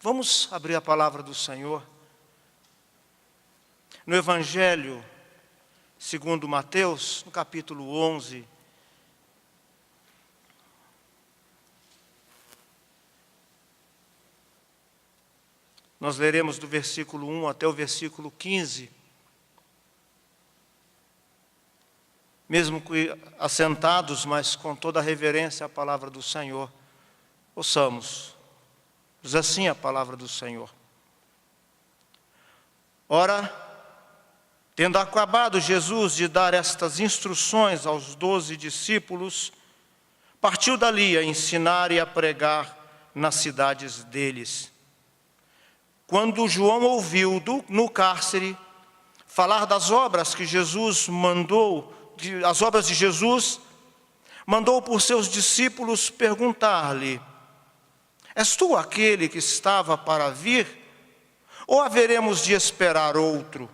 Vamos abrir a palavra do Senhor. No Evangelho segundo Mateus, no capítulo 11. Nós leremos do versículo 1 até o versículo 15. Mesmo que assentados, mas com toda a reverência à palavra do Senhor, ouçamos. Diz assim a palavra do Senhor. Ora, tendo acabado Jesus de dar estas instruções aos 12 discípulos, partiu dali a ensinar e a pregar nas cidades deles. Quando João ouviu no cárcere falar das obras que Jesus mandou, as obras de Jesus, mandou por seus discípulos perguntar-lhe: és tu aquele que estava para vir? Ou haveremos de esperar outro?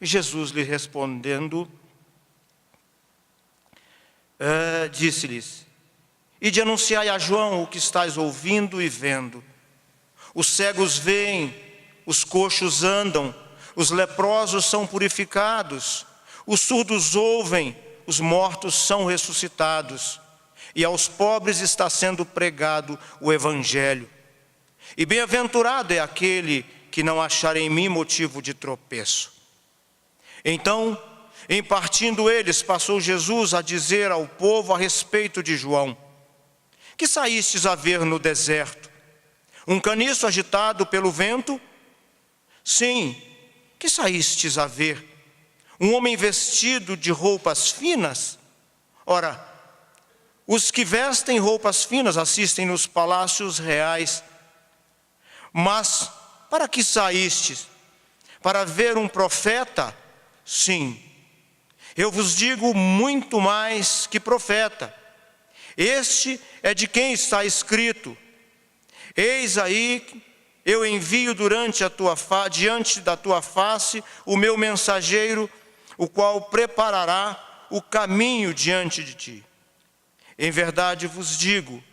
E Jesus lhe respondendo, disse-lhes: ide anunciai a João o que estáis ouvindo e vendo. Os cegos veem, os coxos andam, os leprosos são purificados, os surdos ouvem, os mortos são ressuscitados, e aos pobres está sendo pregado o Evangelho. E bem-aventurado é aquele que não achar em mim motivo de tropeço. Então, em partindo eles, passou Jesus a dizer ao povo a respeito de João: que saístes a ver no deserto? Um caniço agitado pelo vento? Sim, que saístes a ver? Um homem vestido de roupas finas? Ora, os que vestem roupas finas assistem nos palácios reais. Mas para que saístes? Para ver um profeta? Sim, eu vos digo muito mais que profeta. Este é de quem está escrito: eis aí, eu envio diante da tua face o meu mensageiro, o qual preparará o caminho diante de ti. Em verdade vos digo,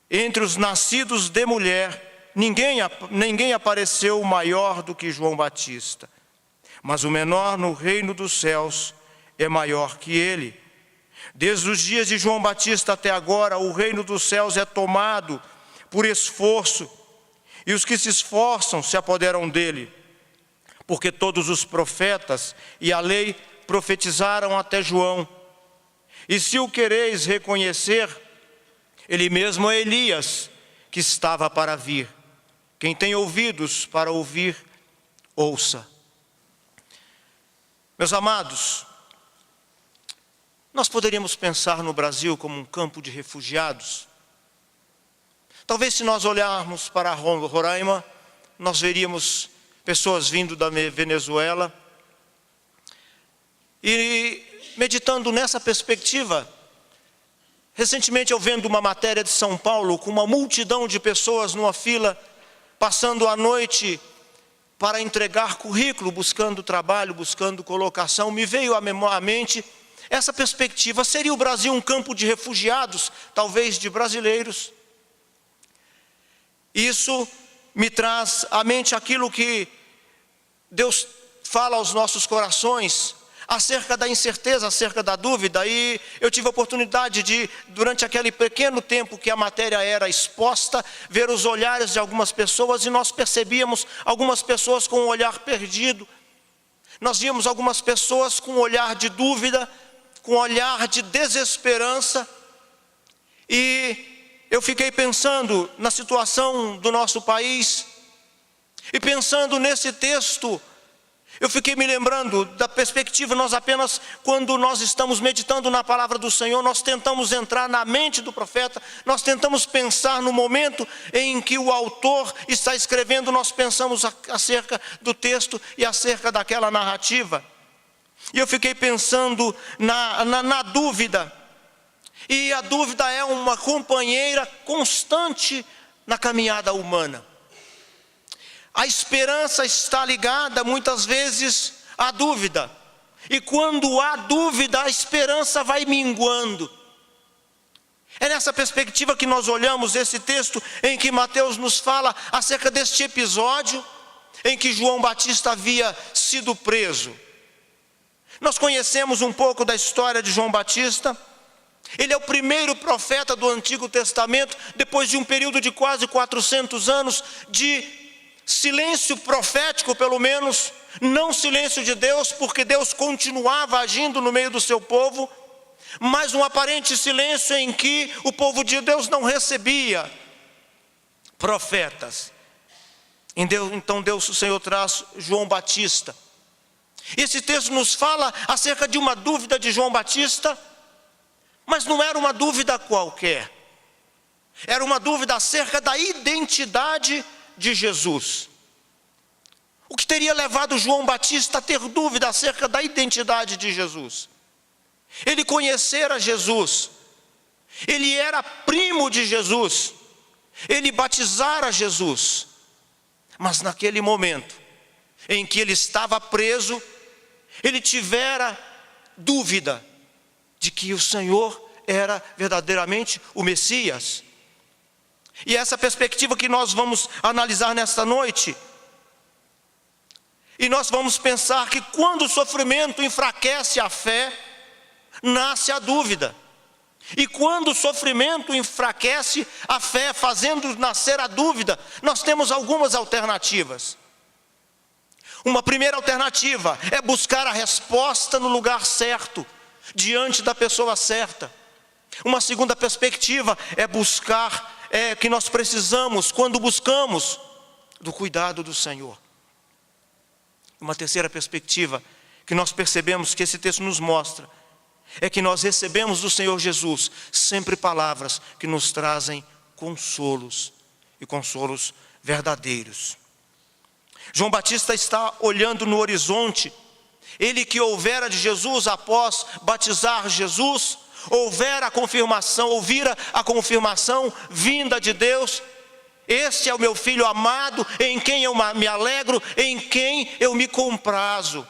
entre os nascidos de mulher, ninguém apareceu maior do que João Batista. Mas o menor no reino dos céus é maior que ele. Desde os dias de João Batista até agora, o reino dos céus é tomado por esforço, e os que se esforçam se apoderam dele. Porque todos os profetas e a lei profetizaram até João. E se o quereis reconhecer, ele mesmo é Elias, que estava para vir. Quem tem ouvidos para ouvir, ouça. Meus amados, nós poderíamos pensar no Brasil como um campo de refugiados. Talvez, se nós olharmos para Roraima, nós veríamos pessoas vindo da Venezuela. E meditando nessa perspectiva, recentemente eu vendo uma matéria de São Paulo com uma multidão de pessoas numa fila, passando a noite para entregar currículo, buscando trabalho, buscando colocação. Me veio à mente essa perspectiva: seria o Brasil um campo de refugiados, talvez de brasileiros? Isso me traz à mente aquilo que Deus fala aos nossos corações, acerca da incerteza, acerca da dúvida. E eu tive a oportunidade de, durante aquele pequeno tempo que a matéria era exposta, ver os olhares de algumas pessoas, e nós percebíamos algumas pessoas com um olhar perdido. Nós víamos algumas pessoas com um olhar de dúvida, com um olhar de desesperança. E eu fiquei pensando na situação do nosso país, e pensando nesse texto, eu fiquei me lembrando da perspectiva. Nós apenas, quando nós estamos meditando na palavra do Senhor, nós tentamos entrar na mente do profeta, nós tentamos pensar no momento em que o autor está escrevendo, nós pensamos acerca do texto e acerca daquela narrativa. E eu fiquei pensando na dúvida. E a dúvida é uma companheira constante na caminhada humana. A esperança está ligada muitas vezes à dúvida. E quando há dúvida, a esperança vai minguando. É nessa perspectiva que nós olhamos esse texto em que Mateus nos fala acerca deste episódio em que João Batista havia sido preso. Nós conhecemos um pouco da história de João Batista. Ele é o primeiro profeta do Antigo Testamento, depois de um período de quase 400 anos de silêncio profético, pelo menos, não silêncio de Deus, porque Deus continuava agindo no meio do seu povo, mas um aparente silêncio em que o povo de Deus não recebia profetas. Então Deus, o Senhor, traz João Batista. Esse texto nos fala acerca de uma dúvida de João Batista, mas não era uma dúvida qualquer. Era uma dúvida acerca da identidade de Jesus. O que teria levado João Batista a ter dúvida acerca da identidade de Jesus? Ele conhecera Jesus, ele era primo de Jesus, ele batizara Jesus, mas naquele momento em que ele estava preso, ele tivera dúvida de que o Senhor era verdadeiramente o Messias. E essa perspectiva que nós vamos analisar nesta noite. E nós vamos pensar que quando o sofrimento enfraquece a fé, nasce a dúvida. E quando o sofrimento enfraquece a fé, fazendo nascer a dúvida, nós temos algumas alternativas. Uma primeira alternativa é buscar a resposta no lugar certo, diante da pessoa certa. Uma segunda perspectiva é buscar que nós precisamos, quando buscamos, do cuidado do Senhor. Uma terceira perspectiva que nós percebemos que esse texto nos mostra é que nós recebemos do Senhor Jesus sempre palavras que nos trazem consolos, e consolos verdadeiros. João Batista está olhando no horizonte. Ele que ouvira de Jesus após batizar Jesus, ouvira a confirmação vinda de Deus. Este é o meu filho amado, em quem eu me alegro, em quem eu me comprazo.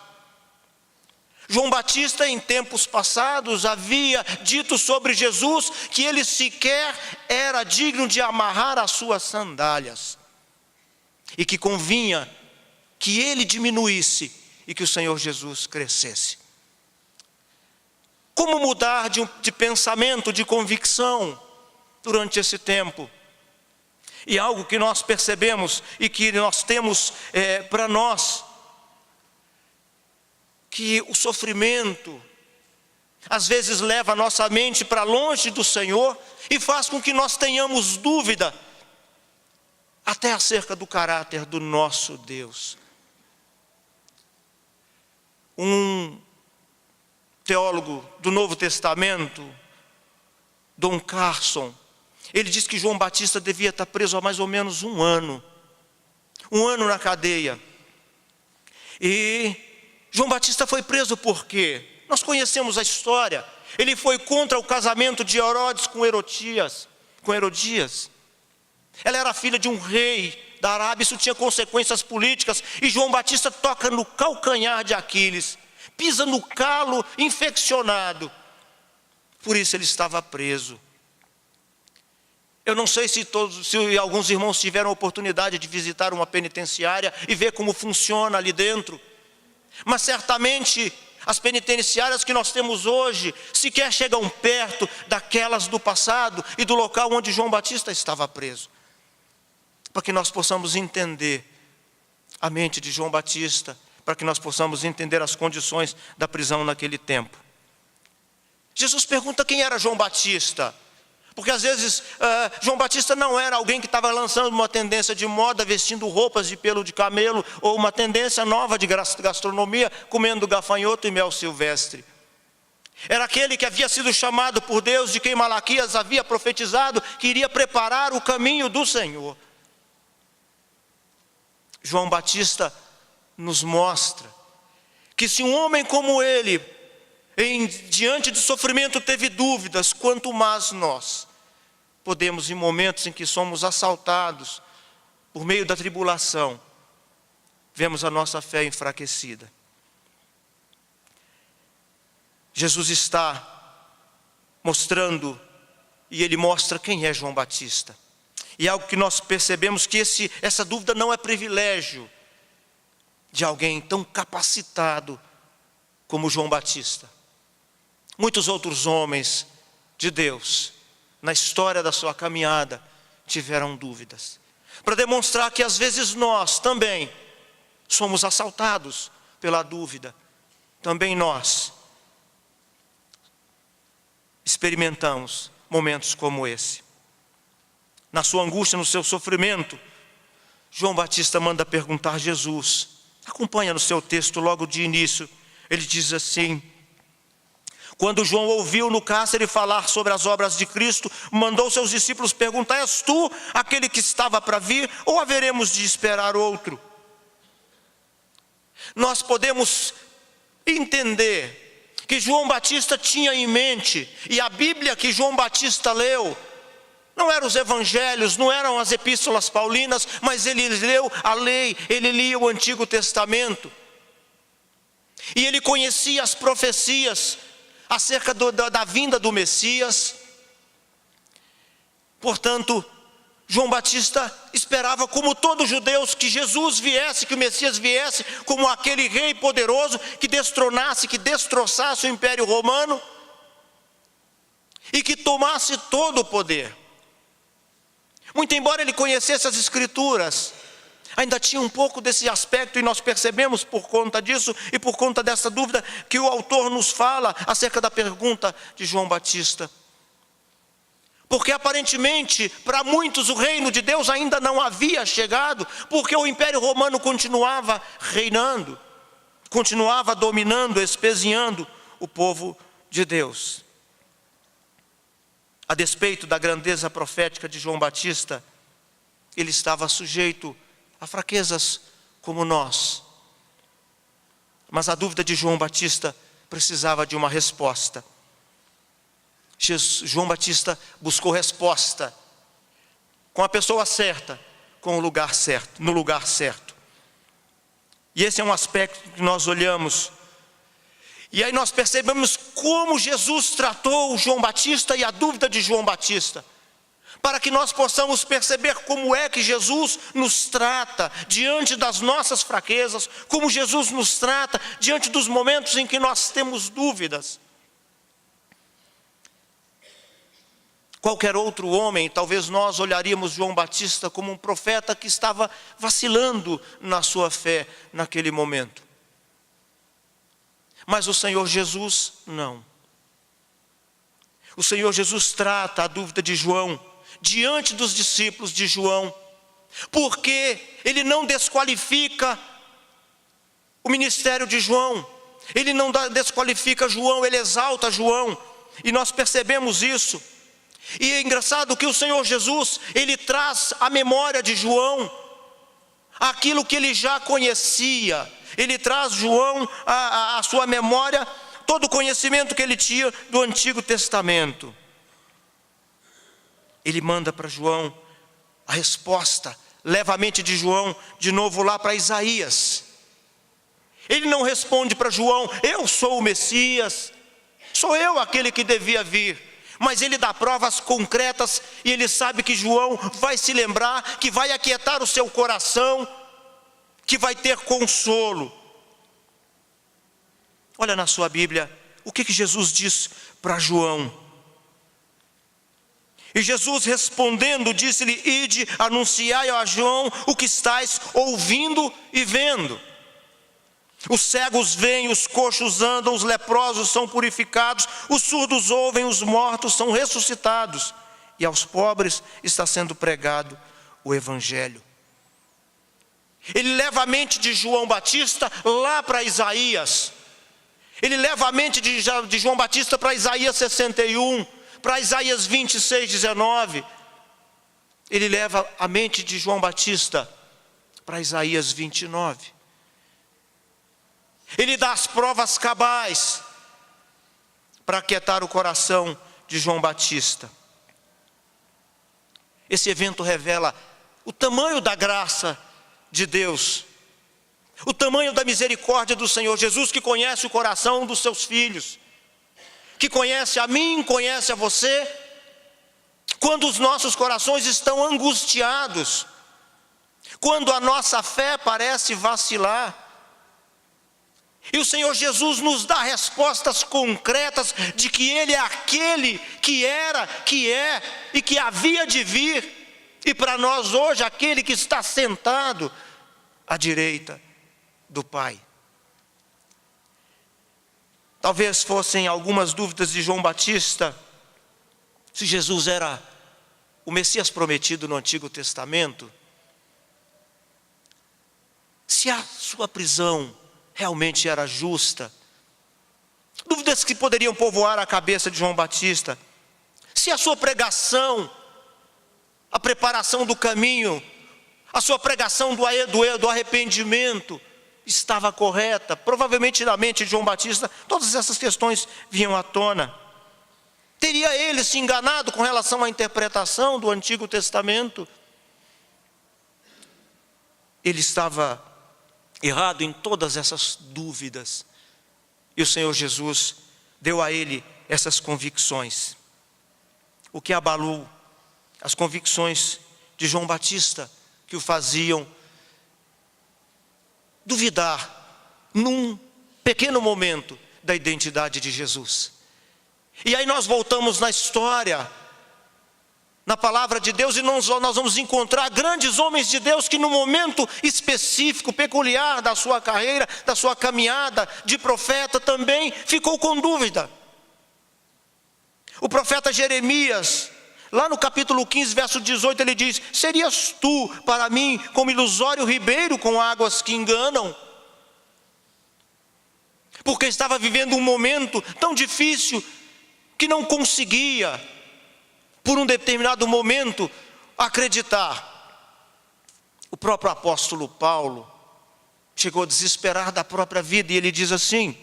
João Batista, em tempos passados, havia dito sobre Jesus que ele sequer era digno de amarrar as suas sandálias, e que convinha que ele diminuísse e que o Senhor Jesus crescesse. Como mudar de pensamento, de convicção durante esse tempo? E algo que nós percebemos e que nós temos para nós, que o sofrimento às vezes leva a nossa mente para longe do Senhor e faz com que nós tenhamos dúvida até acerca do caráter do nosso Deus. Um teólogo do Novo Testamento, Don Carson, ele diz que João Batista devia estar preso há mais ou menos um ano na cadeia. E João Batista foi preso por quê? Nós conhecemos a história. Ele foi contra o casamento de Herodes com Herodias. Ela era filha de um rei da Arábia, isso tinha consequências políticas, e João Batista toca no calcanhar de Aquiles, pisa no calo infeccionado. Por isso ele estava preso. Eu não sei se alguns irmãos tiveram a oportunidade de visitar uma penitenciária e ver como funciona ali dentro. Mas certamente as penitenciárias que nós temos hoje sequer chegam perto daquelas do passado e do local onde João Batista estava preso. Para que nós possamos entender a mente de João Batista, para que nós possamos entender as condições da prisão naquele tempo. Jesus pergunta quem era João Batista. Porque às vezes João Batista não era alguém que estava lançando uma tendência de moda, vestindo roupas de pelo de camelo, ou uma tendência nova de gastronomia, comendo gafanhoto e mel silvestre. Era aquele que havia sido chamado por Deus, de quem Malaquias havia profetizado, que iria preparar o caminho do Senhor. João Batista nos mostra que se um homem como ele, diante de sofrimento, teve dúvidas, quanto mais nós podemos, em momentos em que somos assaltados por meio da tribulação, vemos a nossa fé enfraquecida. Jesus está mostrando e ele mostra quem é João Batista. E algo que nós percebemos que essa dúvida não é privilégio de alguém tão capacitado como João Batista. Muitos outros homens de Deus, na história da sua caminhada, tiveram dúvidas. Para demonstrar que às vezes nós também somos assaltados pela dúvida. Também nós experimentamos momentos como esse. Na sua angústia, no seu sofrimento, João Batista manda perguntar a Jesus. Acompanha no seu texto logo de início. Ele diz assim: quando João ouviu no cárcere falar sobre as obras de Cristo, mandou seus discípulos perguntar: és tu aquele que estava para vir, ou haveremos de esperar outro? Nós podemos entender que João Batista tinha em mente, e a Bíblia que João Batista leu, não eram os evangelhos, não eram as epístolas paulinas, mas ele leu a lei, ele lia o Antigo Testamento. E ele conhecia as profecias acerca da vinda do Messias. Portanto, João Batista esperava, como todos os judeus, que Jesus viesse, que o Messias viesse como aquele rei poderoso que destronasse, que destroçasse o Império Romano e que tomasse todo o poder. Muito embora ele conhecesse as Escrituras, ainda tinha um pouco desse aspecto, e nós percebemos por conta disso e por conta dessa dúvida que o autor nos fala acerca da pergunta de João Batista. Porque aparentemente, para muitos, o reino de Deus ainda não havia chegado, porque o Império Romano continuava reinando, continuava dominando, espezinhando o povo de Deus. A despeito da grandeza profética de João Batista, ele estava sujeito a fraquezas como nós. Mas a dúvida de João Batista precisava de uma resposta. João Batista buscou resposta com a pessoa certa, com o lugar certo, no lugar certo. E esse é um aspecto que nós olhamos. E aí nós percebemos como Jesus tratou o João Batista e a dúvida de João Batista, para que nós possamos perceber como é que Jesus nos trata diante das nossas fraquezas, como Jesus nos trata diante dos momentos em que nós temos dúvidas. Qualquer outro homem, talvez nós olharíamos João Batista como um profeta que estava vacilando na sua fé naquele momento. Mas o Senhor Jesus, não. O Senhor Jesus trata a dúvida de João diante dos discípulos de João, porque ele não desqualifica o ministério de João, ele não desqualifica João, ele exalta João, e nós percebemos isso. E é engraçado que o Senhor Jesus, ele traz à memória de João aquilo que ele já conhecia. Ele traz João à sua memória todo o conhecimento que ele tinha do Antigo Testamento. Ele manda para João a resposta, leva a mente de João de novo lá para Isaías. Ele não responde para João: eu sou o Messias, sou eu aquele que devia vir. Mas ele dá provas concretas e ele sabe que João vai se lembrar, que vai aquietar o seu coração, que vai ter consolo. Olha na sua Bíblia, o que Jesus diz para João. E Jesus respondendo, disse-lhe: ide, anunciai a João o que estáis ouvindo e vendo. Os cegos veem, os coxos andam, os leprosos são purificados, os surdos ouvem, os mortos são ressuscitados, e aos pobres está sendo pregado o Evangelho. Ele leva a mente de João Batista lá para Isaías. Ele leva a mente de João Batista para Isaías 61, para Isaías 26, 19. Ele leva a mente de João Batista para Isaías 29. Ele dá as provas cabais para aquietar o coração de João Batista. Esse evento revela o tamanho da graça de Deus, o tamanho da misericórdia do Senhor Jesus, que conhece o coração dos seus filhos, que conhece a mim, conhece a você, quando os nossos corações estão angustiados, quando a nossa fé parece vacilar. E o Senhor Jesus nos dá respostas concretas de que Ele é aquele que era, que é e que havia de vir. E para nós hoje, aquele que está sentado à direita do Pai. Talvez fossem algumas dúvidas de João Batista, se Jesus era o Messias prometido no Antigo Testamento, se a sua prisão realmente era justa, dúvidas que poderiam povoar a cabeça de João Batista, se a sua pregação, a preparação do caminho, a sua pregação do arrependimento estava correta. Provavelmente na mente de João Batista todas essas questões vinham à tona. Teria ele se enganado com relação à interpretação do Antigo Testamento? Ele estava errado em todas essas dúvidas. E o Senhor Jesus deu a ele essas convicções. O que abalou as convicções de João Batista, que o faziam duvidar, num pequeno momento, da identidade de Jesus. E aí nós voltamos na história, na palavra de Deus, e nós vamos encontrar grandes homens de Deus que no momento específico, peculiar da sua carreira, da sua caminhada de profeta, também ficou com dúvida. O profeta Jeremias, lá no capítulo 15, verso 18, ele diz: serias tu para mim como ilusório ribeiro com águas que enganam? Porque estava vivendo um momento tão difícil que não conseguia, por um determinado momento, acreditar. O próprio apóstolo Paulo chegou a desesperar da própria vida, e ele diz assim: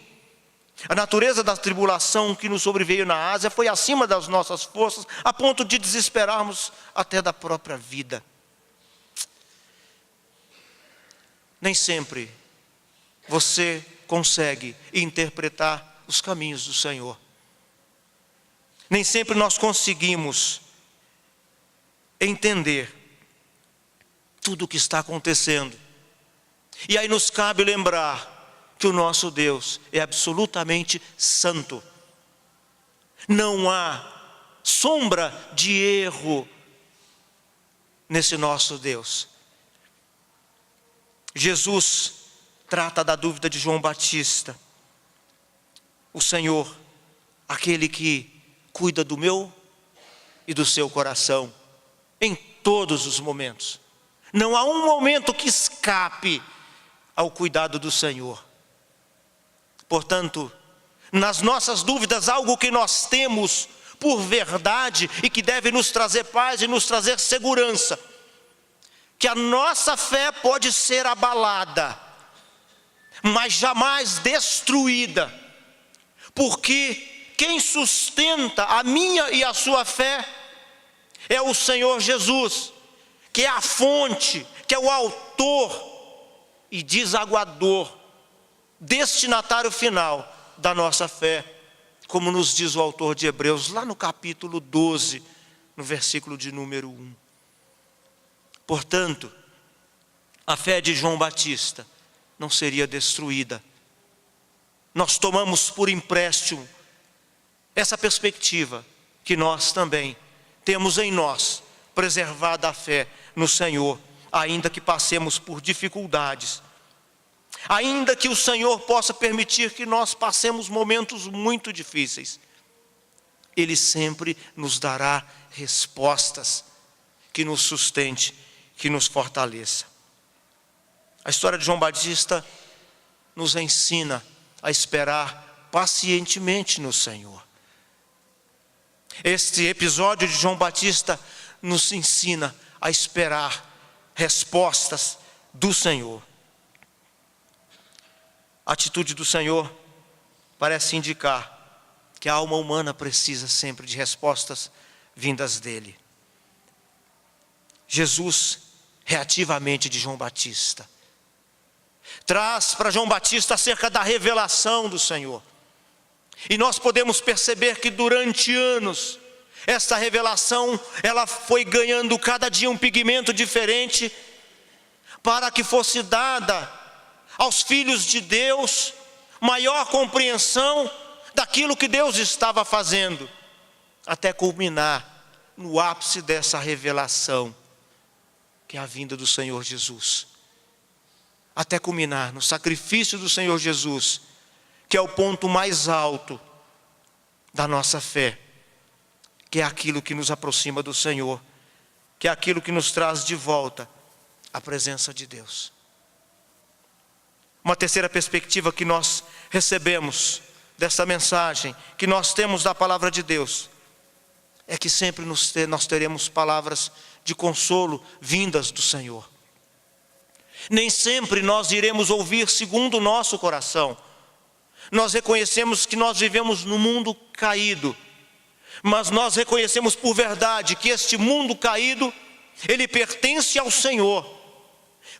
a natureza da tribulação que nos sobreveio na Ásia foi acima das nossas forças, a ponto de desesperarmos até da própria vida. Nem sempre você consegue interpretar os caminhos do Senhor. Nem sempre nós conseguimos entender tudo o que está acontecendo. E aí nos cabe lembrar que o nosso Deus é absolutamente santo. Não há sombra de erro nesse nosso Deus. Jesus trata da dúvida de João Batista. O Senhor, aquele que cuida do meu e do seu coração, em todos os momentos. Não há um momento que escape ao cuidado do Senhor. Portanto, nas nossas dúvidas, algo que nós temos por verdade e que deve nos trazer paz e nos trazer segurança, que a nossa fé pode ser abalada, mas jamais destruída, porque quem sustenta a minha e a sua fé é o Senhor Jesus, que é a fonte, que é o autor e desaguador, destinatário final da nossa fé, como nos diz o autor de Hebreus, lá no capítulo 12, no versículo de número 1. Portanto, a fé de João Batista não seria destruída. Nós tomamos por empréstimo essa perspectiva que nós também temos em nós, preservada a fé no Senhor, ainda que passemos por dificuldades, ainda que o Senhor possa permitir que nós passemos momentos muito difíceis, Ele sempre nos dará respostas que nos sustente, que nos fortaleça. A história de João Batista nos ensina a esperar pacientemente no Senhor. Este episódio de João Batista nos ensina a esperar respostas do Senhor. A atitude do Senhor parece indicar que a alma humana precisa sempre de respostas vindas dele. Jesus, reativamente de João Batista, traz para João Batista acerca da revelação do Senhor. E nós podemos perceber que durante anos, Esta revelação, ela foi ganhando cada dia um pigmento diferente, para que fosse dada aos filhos de Deus maior compreensão daquilo que Deus estava fazendo, até culminar no ápice dessa revelação, que é a vinda do Senhor Jesus. Até culminar no sacrifício do Senhor Jesus, que é o ponto mais alto da nossa fé, que é aquilo que nos aproxima do Senhor, que é aquilo que nos traz de volta à presença de Deus. Uma terceira perspectiva que nós recebemos dessa mensagem, que nós temos da palavra de Deus, é que sempre nós teremos palavras de consolo vindas do Senhor. Nem sempre nós iremos ouvir segundo o nosso coração. Nós reconhecemos que nós vivemos num mundo caído, mas nós reconhecemos por verdade que este mundo caído, ele pertence ao Senhor.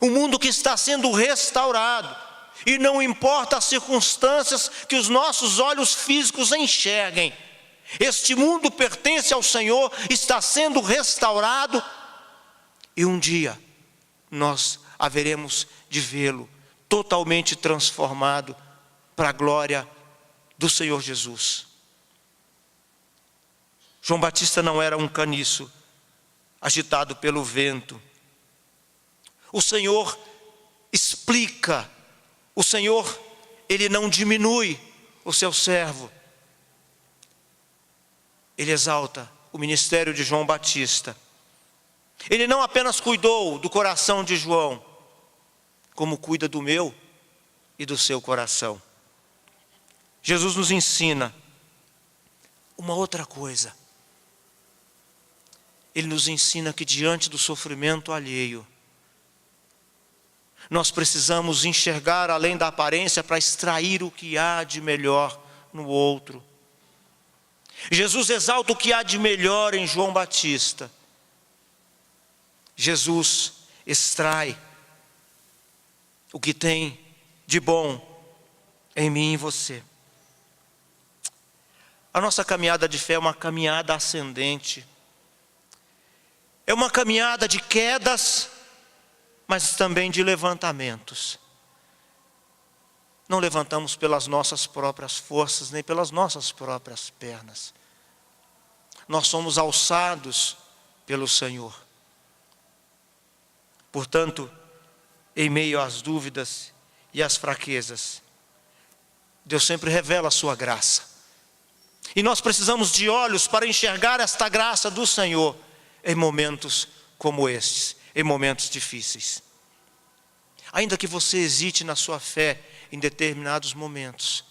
Um mundo que está sendo restaurado, e não importa as circunstâncias que os nossos olhos físicos enxerguem, este mundo pertence ao Senhor, está sendo restaurado, e um dia nós haveremos de vê-lo totalmente transformado para a glória do Senhor Jesus. João Batista não era um caniço agitado pelo vento. O Senhor explica, o Senhor, Ele não diminui o seu servo. Ele exalta o ministério de João Batista. Ele não apenas cuidou do coração de João, como cuida do meu e do seu coração. Jesus nos ensina uma outra coisa. Ele nos ensina que diante do sofrimento alheio, nós precisamos enxergar além da aparência para extrair o que há de melhor no outro. Jesus exalta o que há de melhor em João Batista. Jesus extrai o que tem de bom em mim e você. A nossa caminhada de fé é uma caminhada ascendente. É uma caminhada de quedas, mas também de levantamentos. Não levantamos pelas nossas próprias forças, nem pelas nossas próprias pernas. Nós somos alçados pelo Senhor. Portanto, em meio às dúvidas e às fraquezas, Deus sempre revela a sua graça. E nós precisamos de olhos para enxergar esta graça do Senhor em momentos como estes, em momentos difíceis. Ainda que você hesite na sua fé em determinados momentos,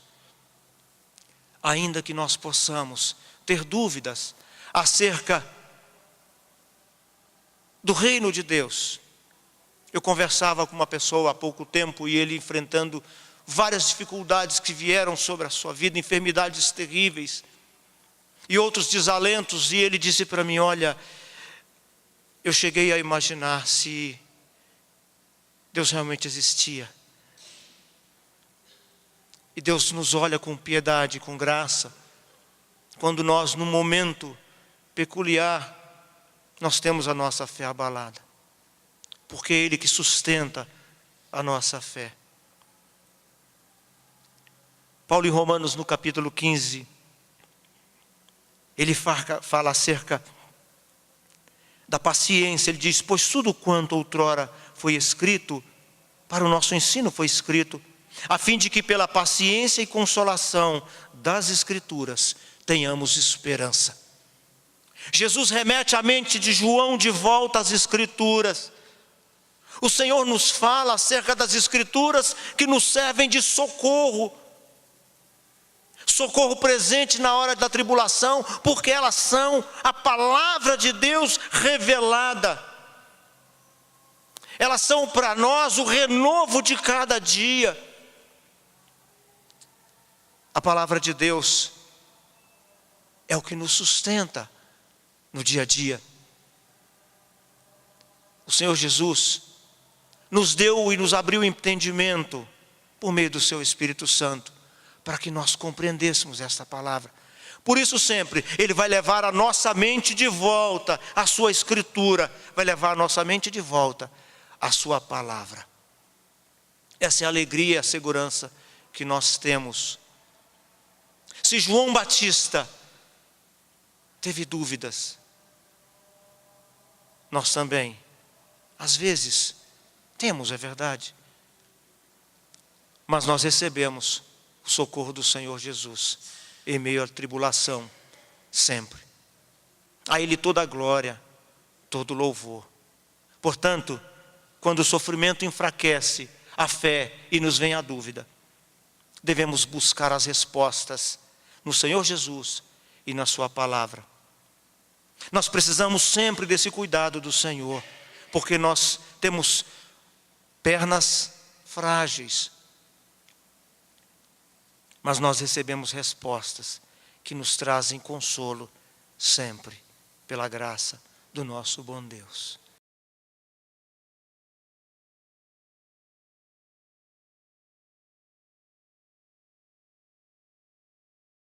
ainda que nós possamos ter dúvidas acerca do reino de Deus. Eu conversava com uma pessoa há pouco tempo e ele enfrentando várias dificuldades que vieram sobre a sua vida, enfermidades terríveis e outros desalentos, e ele disse para mim: olha, eu cheguei a imaginar se Deus realmente existia. E Deus nos olha com piedade, com graça, quando nós, num momento peculiar, nós temos a nossa fé abalada. Porque é Ele que sustenta a nossa fé. Paulo em Romanos, no capítulo 15, ele fala acerca da paciência. Ele diz: pois tudo quanto outrora foi escrito, para o nosso ensino foi escrito, a fim de que pela paciência e consolação das Escrituras tenhamos esperança. Jesus remete a mente de João de volta às Escrituras. O Senhor nos fala acerca das Escrituras que nos servem de socorro. Socorro presente na hora da tribulação, porque elas são a palavra de Deus revelada. Elas são para nós o renovo de cada dia. A palavra de Deus é o que nos sustenta no dia a dia. O Senhor Jesus nos deu e nos abriu o entendimento por meio do seu Espírito Santo, para que nós compreendêssemos esta palavra, Por isso sempre, Ele vai levar a nossa mente de volta à sua Escritura, vai levar a nossa mente de volta à sua palavra. Essa é a alegria e a segurança que nós temos. Se João Batista teve dúvidas, nós também, às vezes, temos, é verdade. Mas nós recebemos o socorro do Senhor Jesus em meio à tribulação, sempre. A Ele toda a glória, todo louvor. Portanto, quando o sofrimento enfraquece a fé e nos vem a dúvida, devemos buscar as respostas no Senhor Jesus e na sua palavra. Nós precisamos sempre desse cuidado do Senhor, porque nós temos pernas frágeis, mas nós recebemos respostas que nos trazem consolo sempre, pela graça do nosso bom Deus.